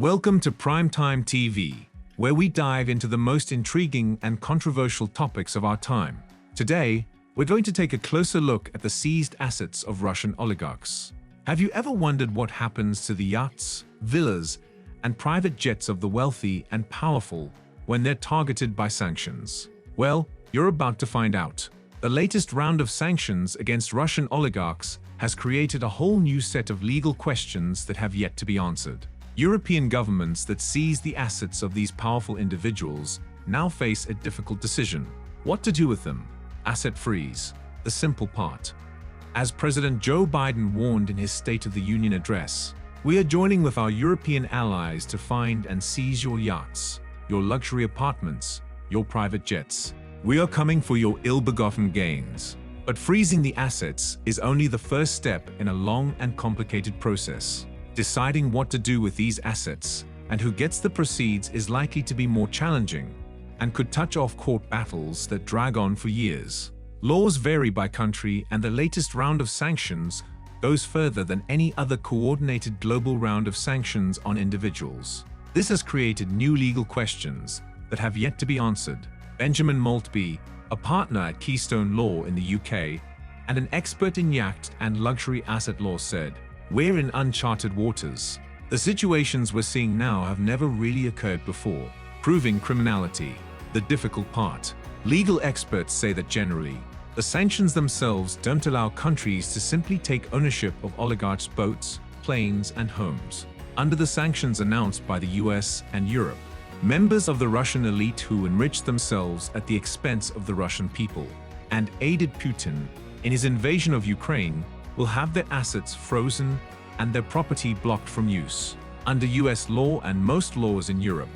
Welcome to PrimeTime TV, where we dive into the most intriguing and controversial topics of our time. Today, we're going to take a closer look at the seized assets of Russian oligarchs. Have you ever wondered what happens to the yachts, villas, and private jets of the wealthy and powerful when they're targeted by sanctions? Well, you're about to find out. The latest round of sanctions against Russian oligarchs has created a whole new set of legal questions that have yet to be answered. European governments that seize the assets of these powerful individuals now face a difficult decision. What to do with them? Asset freeze, the simple part. As President Joe Biden warned in his State of the Union address, we are joining with our European allies to find and seize your yachts, your luxury apartments, your private jets. We are coming for your ill-begotten gains. But freezing the assets is only the first step in a long and complicated process. Deciding what to do with these assets and who gets the proceeds is likely to be more challenging and could touch off court battles that drag on for years. Laws vary by country, and the latest round of sanctions goes further than any other coordinated global round of sanctions on individuals. This has created new legal questions that have yet to be answered. Benjamin Maltby, a partner at Keystone Law in the UK and an expert in yacht and luxury asset law, said, "We're in uncharted waters. The situations we're seeing now have never really occurred before." Proving criminality, the difficult part. Legal experts say that generally, the sanctions themselves don't allow countries to simply take ownership of oligarchs' boats, planes, and homes. Under the sanctions announced by the US and Europe, members of the Russian elite who enriched themselves at the expense of the Russian people and aided Putin in his invasion of Ukraine will have their assets frozen and their property blocked from use. Under US law and most laws in Europe,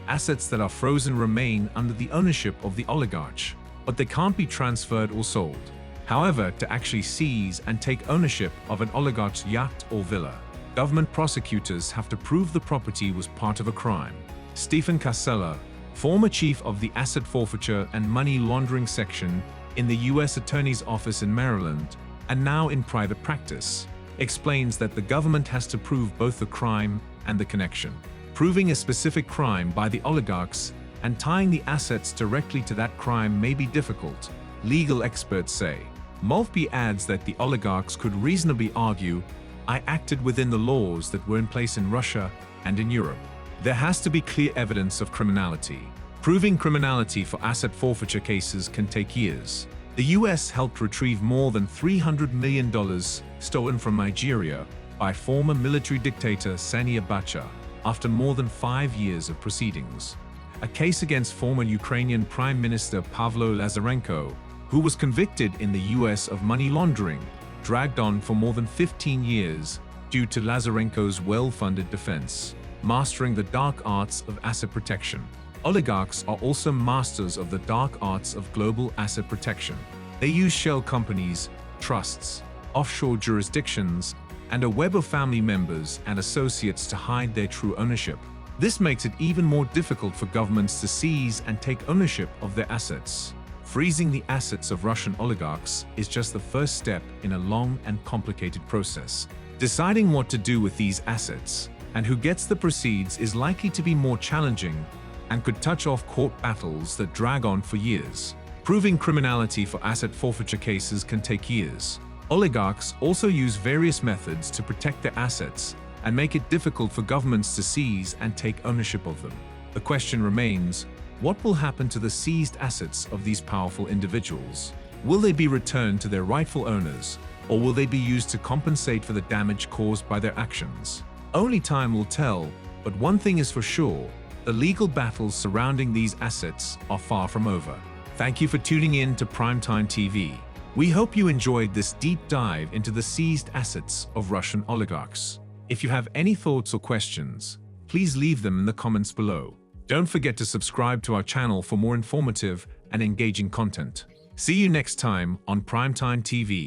assets that are frozen remain under the ownership of the oligarch, but they can't be transferred or sold. However, to actually seize and take ownership of an oligarch's yacht or villa, government prosecutors have to prove the property was part of a crime. Stephen Casella, former chief of the Asset Forfeiture and Money Laundering Section in the U.S. Attorney's Office in Maryland, and now in private practice, explains that the government has to prove both the crime and the connection. Proving a specific crime by the oligarchs and tying the assets directly to that crime may be difficult, legal experts say. Maltby adds that the oligarchs could reasonably argue, "I acted within the laws that were in place in Russia and in Europe." There has to be clear evidence of criminality. Proving criminality for asset forfeiture cases can take years. The US helped retrieve more than $300 million stolen from Nigeria by former military dictator Sani Abacha after more than 5 years of proceedings. A case against former Ukrainian Prime Minister Pavlo Lazarenko, who was convicted in the US of money laundering, dragged on for more than 15 years due to Lazarenko's well-funded defense. Mastering the dark arts of asset protection. Oligarchs are also masters of the dark arts of global asset protection. They use shell companies, trusts, offshore jurisdictions, and a web of family members and associates to hide their true ownership. This makes it even more difficult for governments to seize and take ownership of their assets. Freezing the assets of Russian oligarchs is just the first step in a long and complicated process. Deciding what to do with these assets and who gets the proceeds is likely to be more challenging and could touch off court battles that drag on for years. Proving criminality for asset forfeiture cases can take years. Oligarchs also use various methods to protect their assets and make it difficult for governments to seize and take ownership of them. The question remains, what will happen to the seized assets of these powerful individuals? Will they be returned to their rightful owners, or will they be used to compensate for the damage caused by their actions? Only time will tell, but one thing is for sure, the legal battles surrounding these assets are far from over. Thank you for tuning in to PrimeTime TV. We hope you enjoyed this deep dive into the seized assets of Russian oligarchs. If you have any thoughts or questions, please leave them in the comments below. Don't forget to subscribe to our channel for more informative and engaging content. See you next time on PrimeTime TV.